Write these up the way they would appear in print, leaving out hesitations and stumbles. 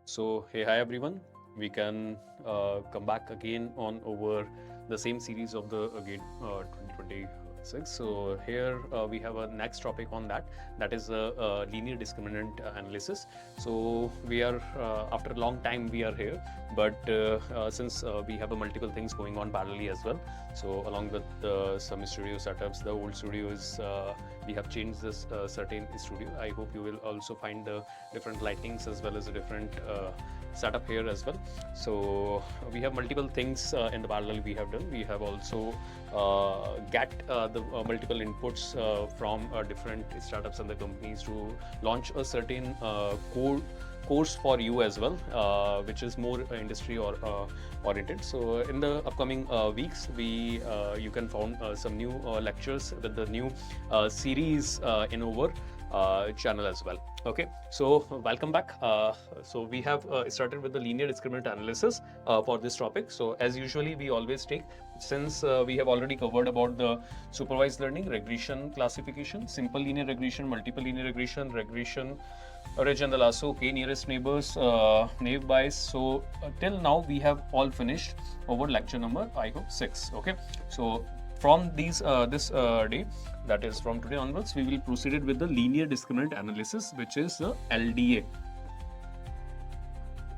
So, hey, hi everyone. We can come back again on over the same series of the again 2026. So here we have a next topic on that. That is linear discriminant analysis. So we are after a long time we are here, but since we have multiple things going on parallelly as well. So along with some studio setups, the old studio is we have changed this certain studio. I hope you will also find the different lightings as well as a different setup here as well. So we have multiple things in the parallel we have done. We have also get the multiple inputs from different startups and the companies to launch a certain course for you as well, which is more industry or oriented. So in the upcoming weeks, we you can find some new lectures with the new series in our channel as well. Okay, so welcome back. So we have started with the linear discriminant analysis for this topic. So as usually we always take, since we have already covered about the supervised learning, regression classification, simple linear regression, multiple linear regression, ridge and the lasso, k nearest neighbors, naive bias. So till now we have all finished over lecture number I hope 6. Okay, so from these this day, that is from today onwards, we will proceed with the linear discriminant analysis, which is the LDA.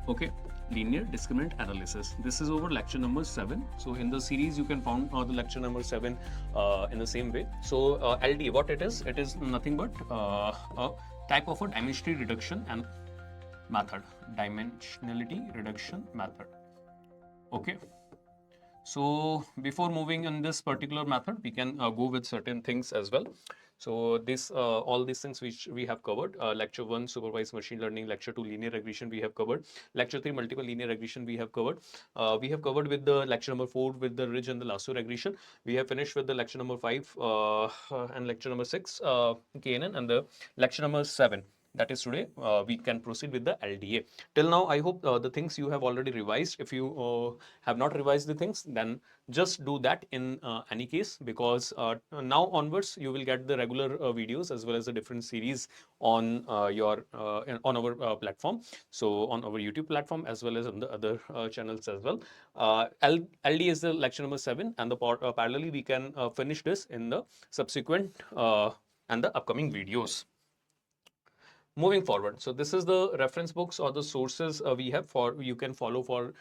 Okay, linear discriminant analysis. This is over lecture number 7. So in the series, you can find the lecture number 7 in the same way. So LDA, what it is nothing but a type of a dimensionality reduction and method. Dimensionality reduction method. Okay. So before moving in this particular method, we can go with certain things as well. So this all these things which we have covered. Lecture 1, supervised machine learning. Lecture 2, linear regression, we have covered. Lecture 3, multiple linear regression, we have covered. We have covered with the lecture number 4 with the ridge and the lasso regression. We have finished with the lecture number 5 and lecture number 6, KNN, and the lecture number 7. That is today. We can proceed with the LDA. Till now, I hope the things you have already revised. If you have not revised the things, then just do that in any case, because now onwards you will get the regular videos as well as the different series on your on our platform. So on our YouTube platform as well as on the other channels as well. LD is the lecture number 7, and the parallelly we can finish this in the subsequent and the upcoming videos. Moving forward, so this is the reference books or the sources we have for you can follow for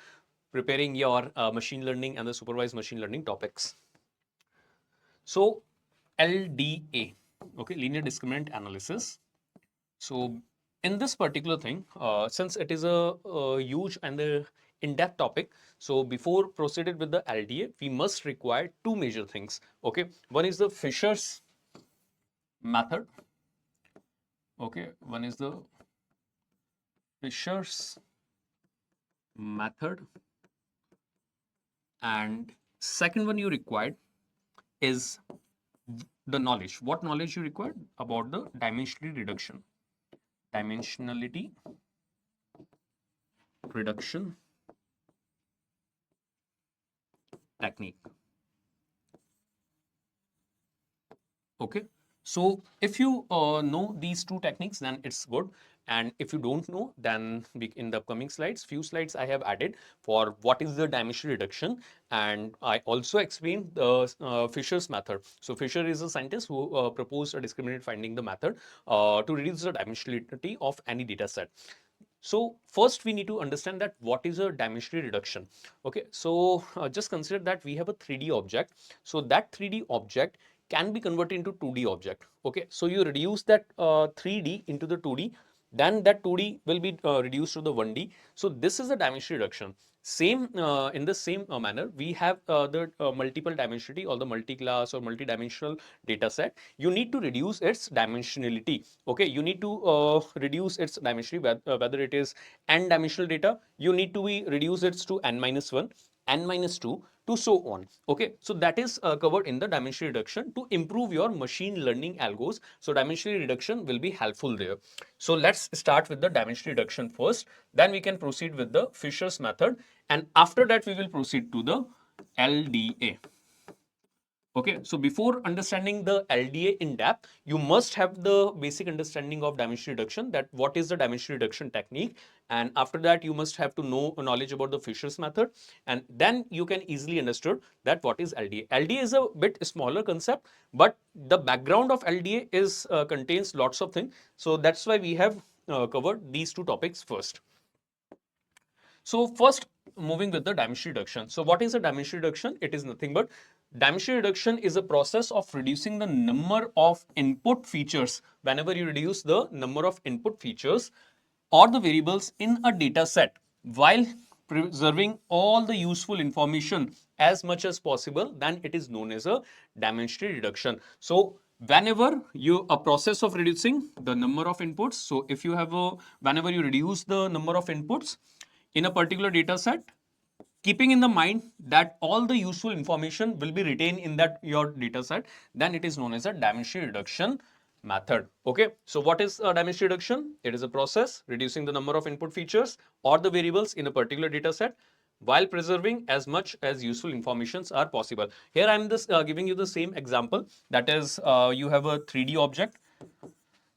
preparing your machine learning and the supervised machine learning topics. So LDA, okay, linear discriminant analysis. So in this particular thing, since it is a huge and a in-depth topic, so before proceeded with the LDA, we must require two major things. Okay, one is the Fisher's method. Okay, one is the Fisher's method, and second one you required is the knowledge. What knowledge you required about the dimensionality reduction? Dimensionality reduction technique. Okay, so if you know these two techniques, then it's good. And if you don't know, then in the upcoming slides, few slides I have added for what is the dimensional reduction, and I also explained the Fisher's method. So Fisher is a scientist who proposed a discriminant finding the method to reduce the dimensionality of any data set. So first we need to understand that what is a dimensional reduction. Okay, so just consider that we have a 3D object. So that 3D object can be converted into 2D object. Okay, so you reduce that 3D into the 2D, then that 2D will be reduced to the 1D. So this is the dimensional reduction. Same in the same manner, we have the multiple dimensionality or the multi-class or multi-dimensional data set. You need to reduce its dimensionality. Okay, you need to reduce its dimensionality, whether it is n dimensional data, you need to be reduce it to n-1, n-2, to so on. Okay, so that is covered in the dimensional reduction to improve your machine learning algos. So dimensional reduction will be helpful there. So let's start with the dimensional reduction first, then we can proceed with the Fisher's method, and after that we will proceed to the LDA. Okay, so before understanding the LDA in depth, you must have the basic understanding of dimension reduction, that what is the dimension reduction technique, and after that you must have to know knowledge about the Fisher's method, and then you can easily understood that what is LDA. LDA is a bit smaller concept, but the background of LDA is contains lots of things, so that's why we have covered these two topics first. So first, moving with the dimension reduction. So what is a dimension reduction? It is nothing but dimension reduction is a process of reducing the number of input features. Whenever you reduce the number of input features or the variables in a data set while preserving all the useful information as much as possible, then it is known as a dimension reduction. So whenever you a process of reducing the number of inputs, so if you have a whenever you reduce the number of inputs in a particular data set, keeping in the mind that all the useful information will be retained in that your data set, then it is known as a dimension reduction method. Okay, so what is a dimension reduction? It is a process reducing the number of input features or the variables in a particular data set while preserving as much as useful informations are possible. Here I am just giving you the same example, that is you have a 3D object,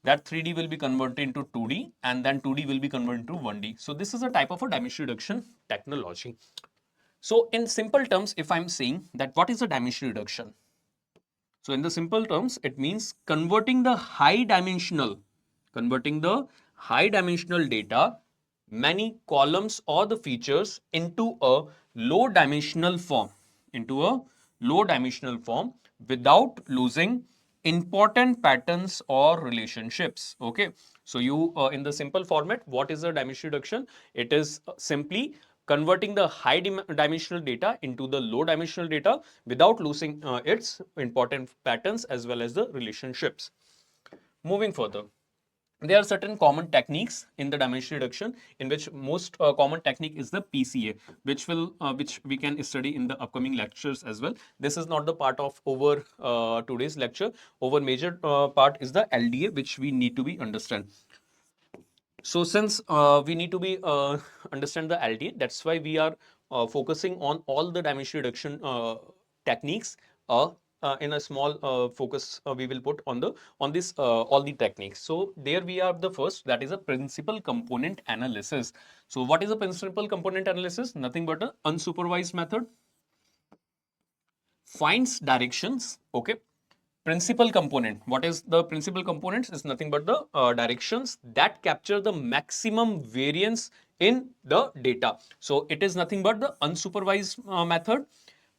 that 3D will be converted into 2D, and then 2D will be converted into 1D. So this is a type of a dimension reduction technology. So in simple terms, if I'm saying that what is a dimension reduction? So in the simple terms, it means converting the high dimensional data, many columns or the features into a low dimensional form, without losing important patterns or relationships. Okay, so you in the simple format, what is a dimension reduction? It is simply converting the high dimensional data into the low dimensional data without losing its important patterns as well as the relationships. Moving further, there are certain common techniques in the dimension reduction, in which most common technique is the PCA, which we can study in the upcoming lectures as well. This is not the part of over today's lecture. Over major part is the LDA, which we need to be understand. So since we need to be understand the LDA, that's why we are focusing on all the dimension reduction techniques. In a small focus, we will put on this all the techniques. So there we have the first, that is a principal component analysis. So what is a principal component analysis? Nothing but a unsupervised method. Finds directions. Okay, principal component, what is the principal components? Is nothing but the directions that capture the maximum variance in the data. So it is nothing but the unsupervised method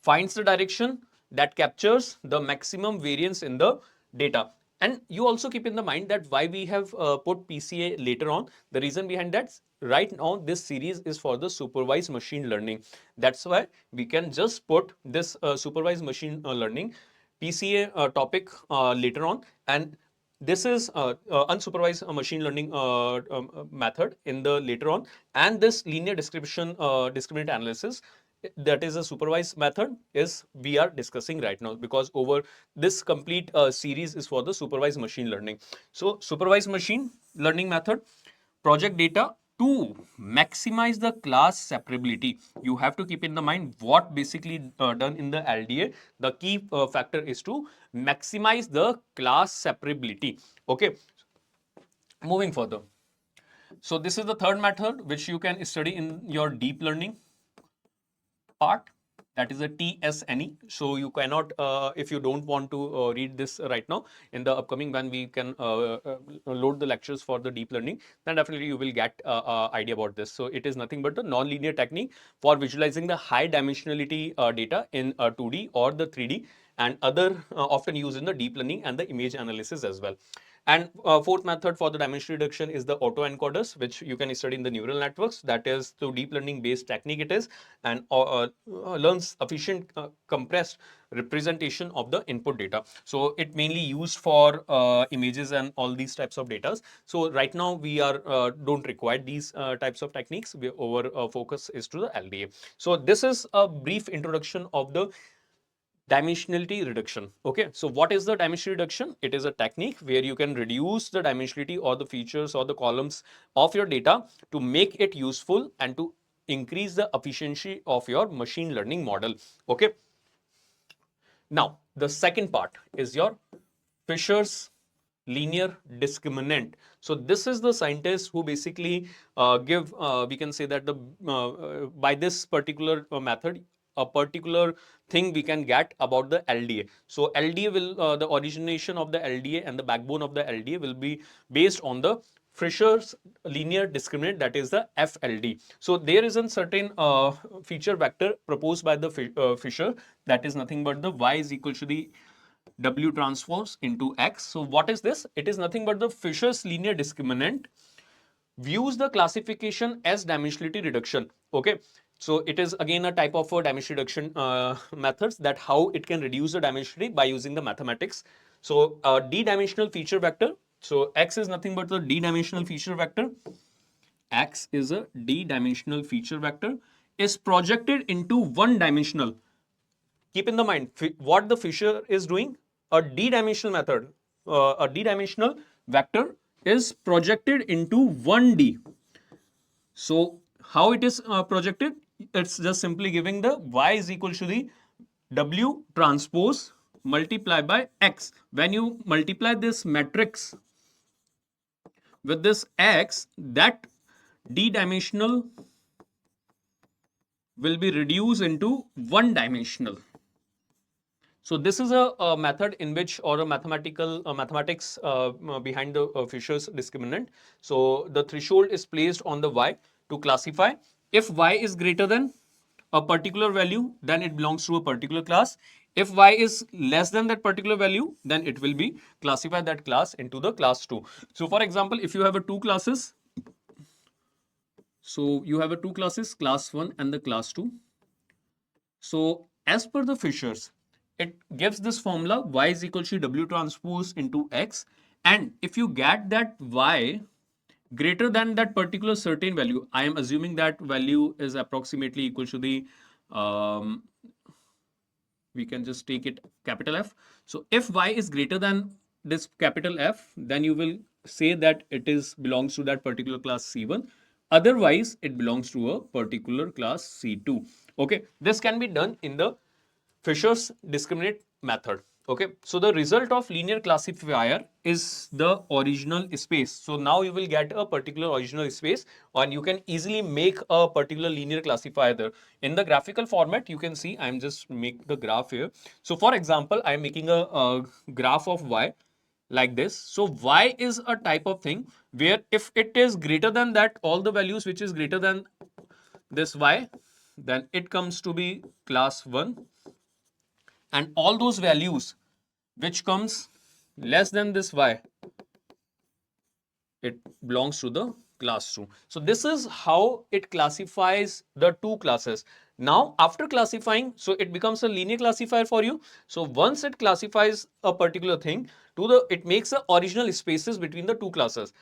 finds the direction that captures the maximum variance in the data. And you also keep in the mind that why we have put PCA later on. The reason behind that, right now this series is for the supervised machine learning. That's why we can just put this supervised machine learning PCA topic later on, and this is unsupervised machine learning method in the later on, and this linear description discriminant analysis, that is a supervised method, is we are discussing right now, because over this complete series is for the supervised machine learning. So supervised machine learning method, project data to maximize the class separability. You have to keep in the mind what basically done in the LDA. The key factor is to maximize the class separability. Okay, moving further. So this is the third method which you can study in your deep learning part, that is a TSNE. So you cannot, if you don't want to read this right now, in the upcoming when we can load the lectures for the deep learning, then definitely you will get idea about this. So it is nothing but the non-linear technique for visualizing the high dimensionality data in 2D or the 3D, and other often used in the deep learning and the image analysis as well. And fourth method for the dimension reduction is the autoencoders, which you can study in the neural networks. That is through deep learning based technique it is, and learns efficient compressed representation of the input data. So it mainly used for images and all these types of data. So right now we are don't require these types of techniques. Our focus is to the LDA. So this is a brief introduction of the dimensionality reduction. Okay, so what is the dimension reduction? It is a technique where you can reduce the dimensionality or the features or the columns of your data to make it useful and to increase the efficiency of your machine learning model. Okay, Now, the second part is your Fisher's linear discriminant. So this is the scientists who basically give, we can say that the by this particular method, a particular thing we can get about the LDA. So LDA will, the origination of the LDA and the backbone of the LDA will be based on the Fisher's linear discriminant, that is the FLD. So there is a certain feature vector proposed by the Fisher, that is nothing but the y is equal to the W transpose into X. So what is this? It is nothing but the Fisher's linear discriminant views the classification as dimensionality reduction. Okay. So it is again a type of a dimension reduction methods, that how it can reduce the dimensionality by using the mathematics. So d-dimensional feature vector. So X is nothing but the d-dimensional feature vector. X is a d-dimensional feature vector is projected into one-dimensional. Keep in the mind what the Fisher is doing. A d-dimensional method, a d-dimensional vector is projected into 1D. So how it is projected? It's just simply giving the y is equal to the W transpose multiplied by X. When you multiply this matrix with this X, that d-dimensional will be reduced into one-dimensional. So this is a method in which, or a mathematical mathematics behind the Fisher's discriminant. So the threshold is placed on the y to classify. If y is greater than a particular value, then it belongs to a particular class. If y is less than that particular value, then it will be classify that class into the class 2. So for example, if you have a two classes, so you have a two classes, class 1 and the class 2. So as per the Fishers, it gives this formula y is equal to W transpose into X. And if you get that y greater than that particular certain value, I am assuming that value is approximately equal to the, we can just take it capital F. So if y is greater than this capital F, then you will say that it is belongs to that particular class C1. Otherwise, it belongs to a particular class C2. Okay, this can be done in the Fisher's discriminant method. Okay, so the result of linear classifier is the original space. So now you will get a particular original space, and you can easily make a particular linear classifier there. In the graphical format, you can see I'm just make the graph here. So for example, I'm making a graph of y like this. So y is a type of thing where if it is greater than that, all the values which is greater than this y, then it comes to be class 1, and all those values which comes less than this y, it belongs to the class 2. So this is how it classifies the two classes. Now after classifying, so it becomes a linear classifier for you. So once it classifies a particular thing to the, it makes the original spaces between the two classes.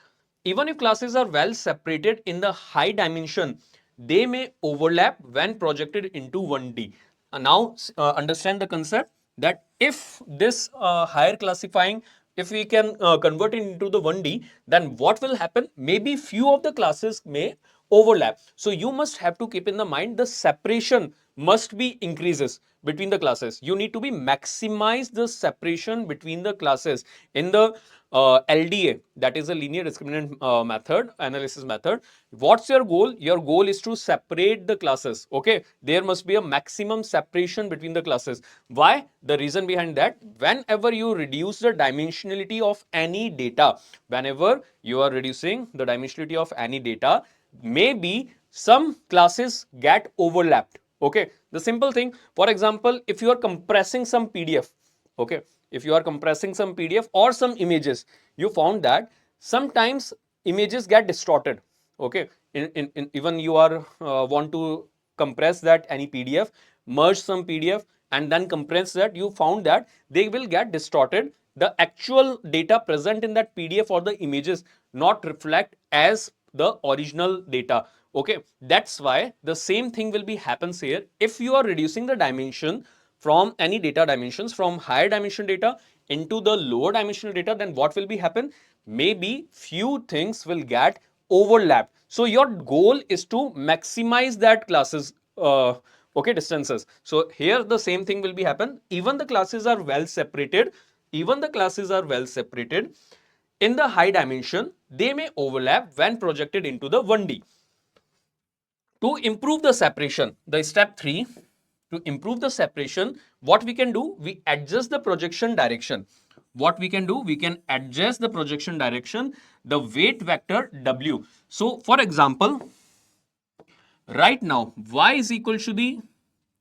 Even if classes are well separated in the high dimension, they may overlap when projected into 1D. Now understand the concept that if this higher classifying, if we can convert it into the 1D, then what will happen? Maybe few of the classes may overlap. So you must have to keep in the mind the separation must be increases between the classes. You need to be maximize the separation between the classes in the LDA, that is a linear discriminant method, analysis method. What's your goal? Your goal is to separate the classes. Okay, there must be a maximum separation between the classes. Why? The reason behind that, whenever you reduce the dimensionality of any data, whenever you are reducing the dimensionality of any data, maybe some classes get overlapped. Okay, the simple thing, for example, if you are compressing some PDF, okay, if you are compressing some PDF or some images, you found that sometimes images get distorted. Okay, in even you are want to compress that any PDF, merge some PDF and then compress that, you found that they will get distorted. The actual data present in that PDF or the images not reflect as the original data. Okay, that's why the same thing will be happens here. If you are reducing the dimension from any data dimensions from higher dimension data into the lower dimensional data, then what will be happen? Maybe few things will get overlapped. So your goal is to maximize that classes okay, distances. So here the same thing will be happen. Even the classes are well separated. Even the classes are well separated. In the high dimension, they may overlap when projected into the 1D. To improve the separation, the step 3, to improve the separation, what we can do, we adjust the projection direction. What we can do, we can adjust the projection direction, the weight vector W. So for example, right now, y is equal to the,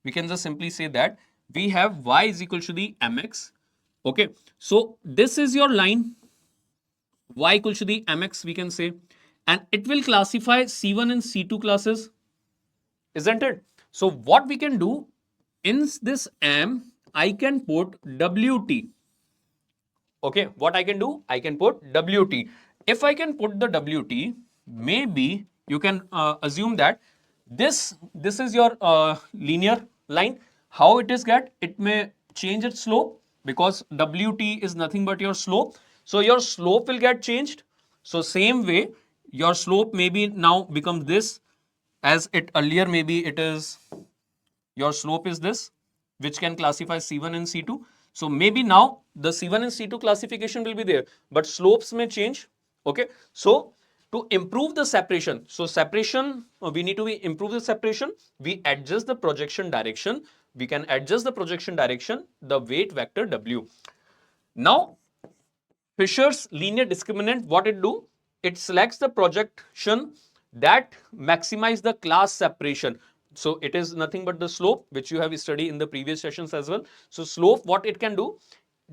we can just simply say that we have y is equal to the mx. Okay, so this is your line, y equal to the mx, we can say, and it will classify C1 and C2 classes, isn't it? So what we can do, in this M, I can put WT. Okay, what I can do? I can put WT. If I can put the WT, maybe you can assume that this is your linear line. How it is get? It may change its slope because WT is nothing but your slope. So your slope will get changed. So same way, your slope maybe now becomes this, as it earlier maybe it is, your slope is this, which can classify C1 and C2. So maybe now the C1 and C2 classification will be there, but slopes may change. Okay, so to improve the separation, so separation, we need to improve the separation, we adjust the projection direction, we can adjust the projection direction, the weight vector W. Now Fisher's linear discriminant, what it do? It selects the projection that maximize the class separation. So it is nothing but the slope, which you have studied in the previous sessions as well. So slope, what it can do?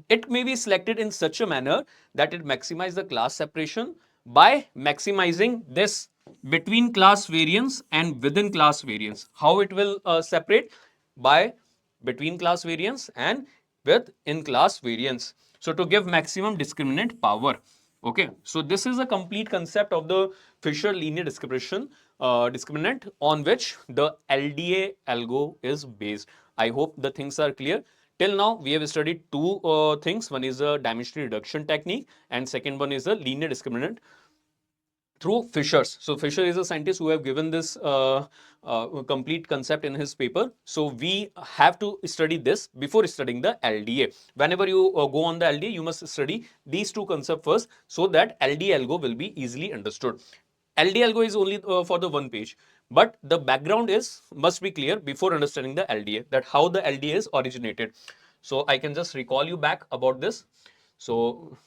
It may be selected in such a manner that it maximize the class separation by maximizing this between class variance and within class variance. How it will separate? By between class variance and with in class variance. So to give maximum discriminant power. Okay, so this is a complete concept of the Fisher linear discriminant on which the LDA algo is based. I hope the things are clear. Till now, we have studied two things. One is a dimensional reduction technique, and second one is a linear discriminant through Fishers. So Fisher is a scientist who have given this complete concept in his paper. So we have to study this before studying the LDA. Whenever you go on the LDA, you must study these two concepts first so that LDA algo will be easily understood. LDA algo is only for the one page, but the background is must be clear before understanding the LDA, that how the LDA is originated. So I can just recall you back about this. So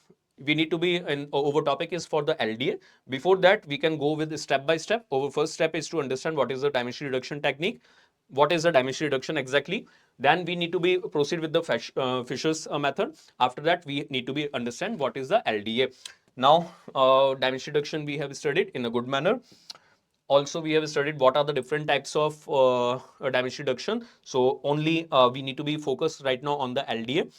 we need to be in over topic is for the LDA. Before that, we can go with step by step. Our first step is to understand what is the dimension reduction technique. What is the dimension reduction exactly? Then we need to be proceed with the Fisher's method. After that, we need to be understand what is the LDA. Now, dimension reduction we have studied in a good manner. Also, we have studied what are the different types of dimension reduction. So only we need to be focused right now on the LDA.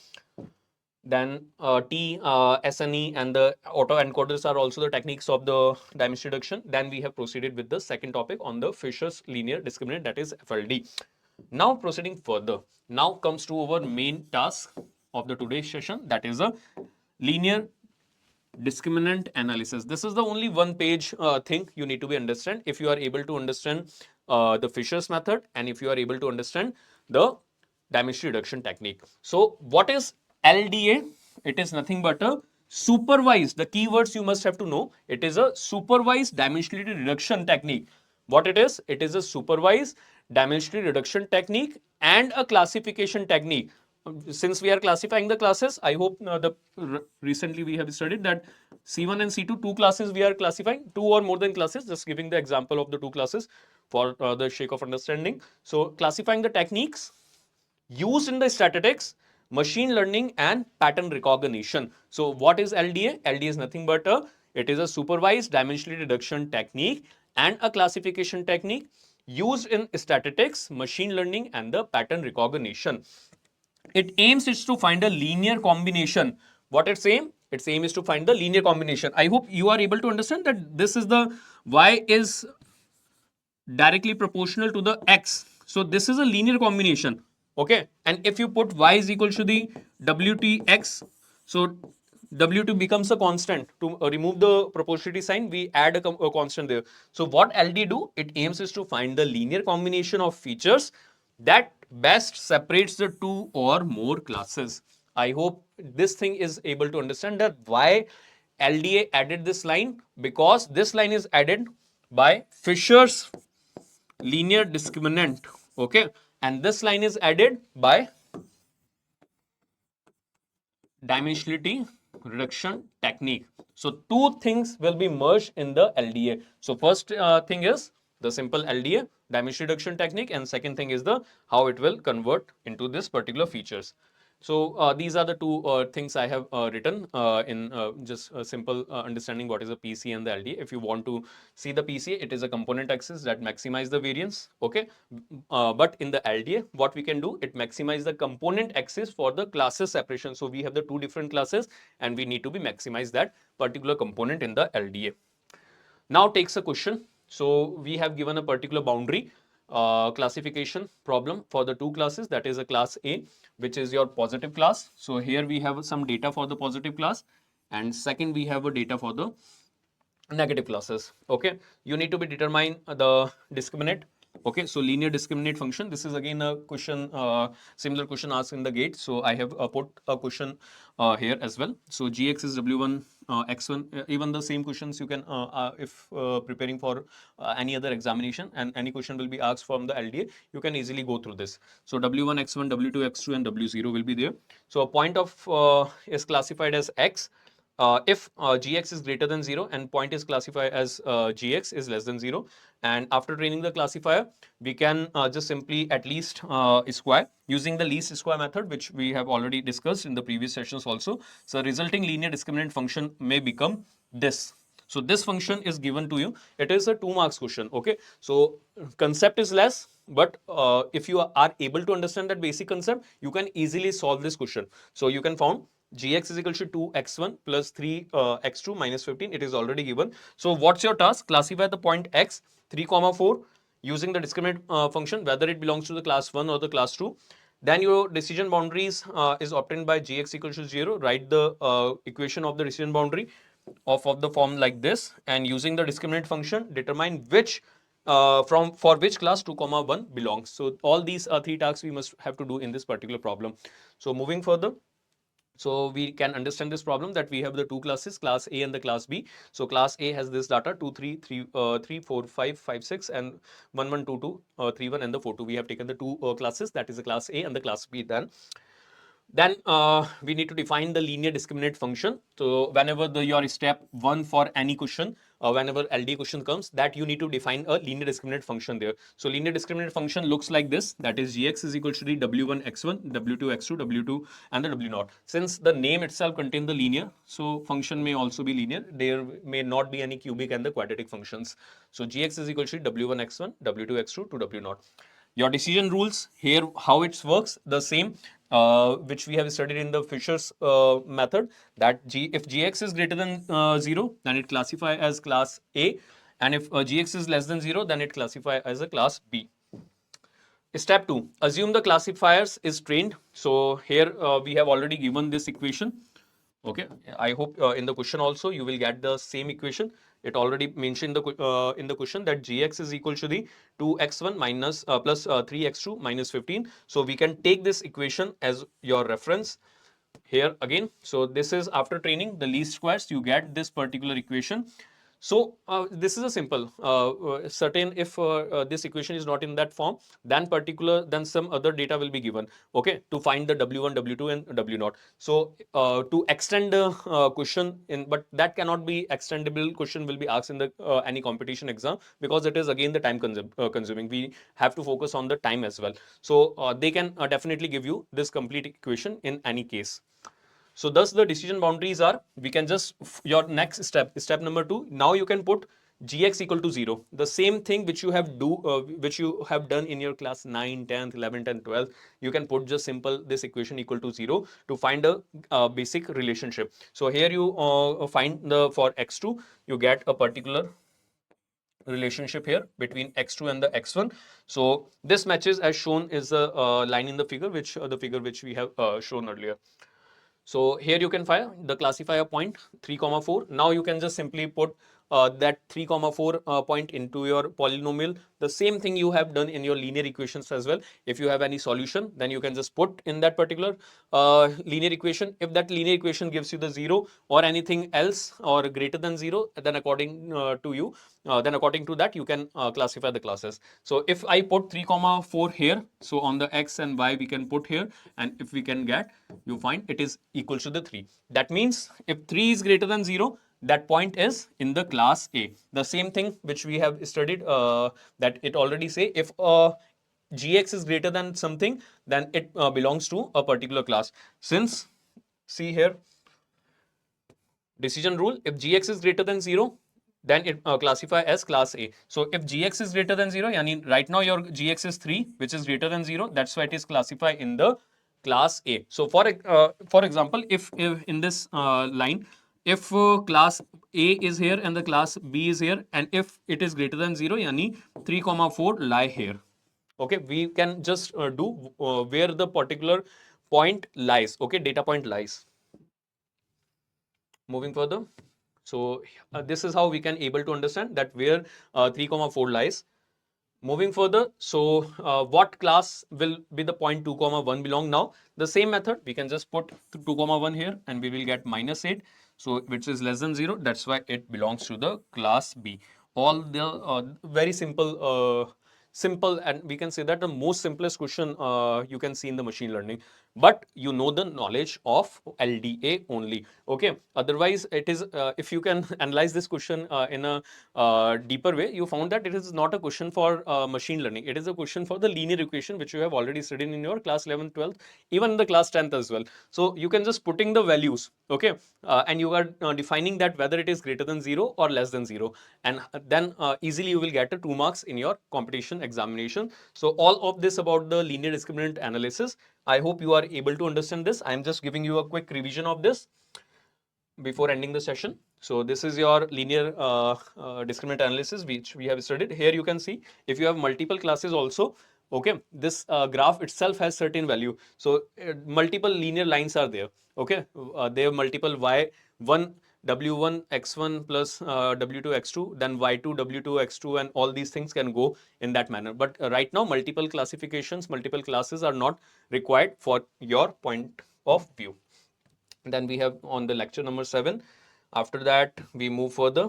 Then T, SNE, and the autoencoders are also the techniques of the dimension reduction. Then we have proceeded with the second topic on the Fisher's linear discriminant, that is FLD. Now proceeding further. Now comes to our main task of the today's session, that is a linear discriminant analysis. This is the only one page thing you need to be understand. If you are able to understand the Fisher's method, and if you are able to understand the dimension reduction technique. So what is LDA? It is nothing but a supervised, the keywords you must have to know. It is a supervised dimensionality reduction technique. What it is? It is a supervised dimensionality reduction technique and a classification technique. Since we are classifying the classes, I hope recently we have studied that C1 and C2, two classes we are classifying, two or more than classes, just giving the example of the two classes for the sake of understanding. So classifying the techniques used in the statistics, machine learning, and pattern recognition. So what is LDA? LDA is nothing but it is a supervised dimensionality reduction technique and a classification technique used in statistics, machine learning, and the pattern recognition. It aims is to find a linear combination. What its aim? Its aim is to find the linear combination. I hope you are able to understand that this is the y is directly proportional to the x. So this is a linear combination. Okay, and if you put y is equal to the wtx, so w2 becomes a constant. To remove the proportionality sign, we add a constant there. So what LD do? It aims is to find the linear combination of features that best separates the two or more classes. I hope this thing is able to understand that why LDA added this line, because this line is added by Fisher's linear discriminant. Okay, and this line is added by dimensionality reduction technique. So two things will be merged in the LDA. So first thing is the simple LDA dimension reduction technique, and second thing is the how it will convert into this particular features. So these are the two things I have written in just a simple understanding what is a PC and the LDA. If you want to see the PC, it is a component axis that maximize the variance. Okay, but in the LDA, what we can do, it maximize the component axis for the classes separation. So we have the two different classes, and we need to be maximize that particular component in the LDA. Now takes a question. So we have given a particular boundary classification problem for the two classes, that is a class A, which is your positive class. So here we have some data for the positive class, and second we have a data for the negative classes. Okay, you need to be determine the discriminant. Okay, so linear discriminant function, this is again a question, similar question asked in the gate. So I have put a question here as well. So gx is w1 x1, even the same questions you can if preparing for any other examination and any question will be asked from the LDA, you can easily go through this. So w1 x1, w2 x2 and w0 will be there. So a point of is classified as x if gx is greater than 0 and point is classified as gx is less than 0. And after training the classifier, we can just simply at least square using the least square method, which we have already discussed in the previous sessions also. So resulting linear discriminant function may become this. So this function is given to you. It is a 2 marks question. Okay, so concept is less, but if you are able to understand that basic concept, you can easily solve this question. So you can found gx is equal to 2x1 plus 3x2 minus 15. It is already given. So what's your task? Classify the point x 3 comma 4 using the discriminant function, whether it belongs to the class 1 or the class 2. Then your decision boundaries is obtained by gx equals to 0. Write the equation of the decision boundary of the form like this, and using the discriminant function determine which from for which class 2 comma 1 belongs. So all these three tasks we must have to do in this particular problem. So moving further, so we can understand this problem that we have the two classes, class A and the class B. So class A has this data 2 3 3 3 4 5 5 6 and 1 1 2 2 3 1 and the 4 2. We have taken the two classes, that is the class A and the class B. Then we need to define the linear discriminant function. So whenever your step 1 for any question, whenever LD question comes, that you need to define a linear discriminant function there. So linear discriminant function looks like this, that is gx is equal to the w1 x1, w2 x2, w2 and the w0. Since the name itself contains the linear, so function may also be linear. There may not be any cubic and the quadratic functions. So gx is equal to w1 x1, w2 x2 to w0. Your decision rules here, how it works, the same which we have studied in the Fisher's method, that if gx is greater than 0, then it classify as class A, and if gx is less than 0, then it classify as a class B. Step 2, assume the classifiers is trained. So here we have already given this equation. Okay, I hope in the question also you will get the same equation. It already mentioned in the question that gx is equal to the 2x1 minus plus 3x2 minus 15. So we can take this equation as your reference here again. So this is after training the least squares, you get this particular equation. So this is a simple certain if this equation is not in that form, then some other data will be given, okay, to find the w1 w2 and w0. So to extend the question in, but that cannot be extendable question will be asked in the any competition exam, because it is again the time consuming. We have to focus on the time as well. So they can definitely give you this complete equation in any case. So thus the decision boundaries are, we can just, your next step number 2, now you can put gx equal to 0. The same thing which you have done in your class 9, 10th, 11th and 12th. You can put just simple this equation equal to 0 to find a basic relationship. So here you find the for x2, you get a particular relationship here between x2 and the x1. So this matches as shown is a line in the figure which we have shown earlier. So here you can find the classifier point 3 comma 4. Now you can just simply put that 3 comma 4 point into your polynomial. The same thing you have done in your linear equations as well. If you have any solution, then you can just put in that particular linear equation. If that linear equation gives you the 0 or anything else or greater than 0, then according to you, then according to that you can classify the classes. So if I put 3 comma 4 here, so on the x and y we can put here, and if we can get, you find it is equal to the 3. That means if 3 is greater than 0, that point is in the class A. The same thing which we have studied, that it already say if gx is greater than something, then it belongs to a particular class. Since, see here, decision rule, if gx is greater than 0, then it classify as class A. So if gx is greater than 0, yani right now your gx is 3, which is greater than 0, that's why it is classified in the class A. So for example, if in this line, if class A is here and the class B is here, and if it is greater than 0, yani 3 comma 4 lie here. Okay, we can just do where the particular point lies. Okay, data point lies. Moving further, so this is how we can able to understand that where 3 comma 4 lies. Moving further, so what class will be the point 2 comma 1 belong now? The same method, we can just put 2 comma 1 here and we will get minus 8. So which is less than 0, that's why it belongs to the class B. All the very simple, and we can say that the most simplest question you can see in the machine learning, but you know the knowledge of LDA only. Okay, otherwise it is if you can analyze this question in a deeper way, you found that it is not a question for machine learning. It is a question for the linear equation which you have already studied in your class 11th, 12th, even in the class 10th as well. So you can just putting the values, okay, and you are defining that whether it is greater than 0 or less than 0, and then easily you will get a 2 marks in your competition examination. So all of this about the linear discriminant analysis, I hope you are able to understand this. I am just giving you a quick revision of this before ending the session. So this is your linear discriminant analysis which we have studied. Here you can see if you have multiple classes also, okay, this graph itself has certain value. So multiple linear lines are there, okay, they have multiple y1 w1 x1 plus w2 x2, then y2 w2 x2, and all these things can go in that manner. But right now multiple classifications, multiple classes are not required for your point of view. Then we have on the lecture number 7. After that we move further,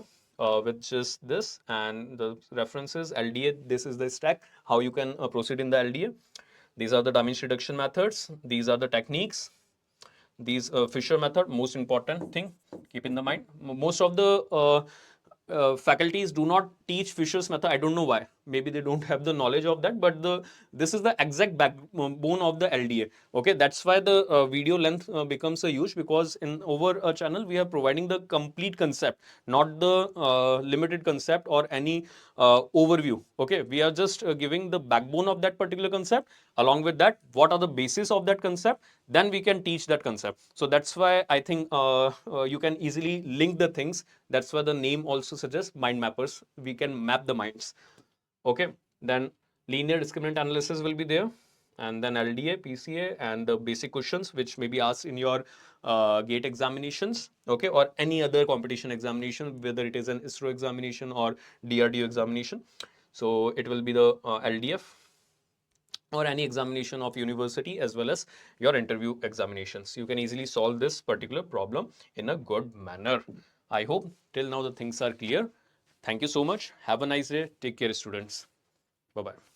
which is this, and the references LDA. This is the stack, how you can proceed in the LDA. These are the dimension reduction methods, these are the techniques, these Fisher method, most important thing, keep in the mind. Most of the faculties do not teach Fisher's method. I don't know why. Maybe they don't have the knowledge of that, but this is the exact backbone of the LDA. Okay, that's why the video length becomes a huge, because in over a channel we are providing the complete concept, not the limited concept or any overview. Okay, we are just giving the backbone of that particular concept. Along with that, what are the basis of that concept, then we can teach that concept. So that's why I think you can easily link the things. That's why the name also suggests mind mappers. We can map the minds. Okay, then linear discriminant analysis will be there, and then LDA, PCA, and the basic questions which may be asked in your gate examinations, okay, or any other competition examination, whether it is an ISRO examination or DRDO examination. So it will be the LDF or any examination of university, as well as your interview examinations. You can easily solve this particular problem in a good manner. I hope till now the things are clear. Thank you so much. Have a nice day. Take care, students. Bye-bye.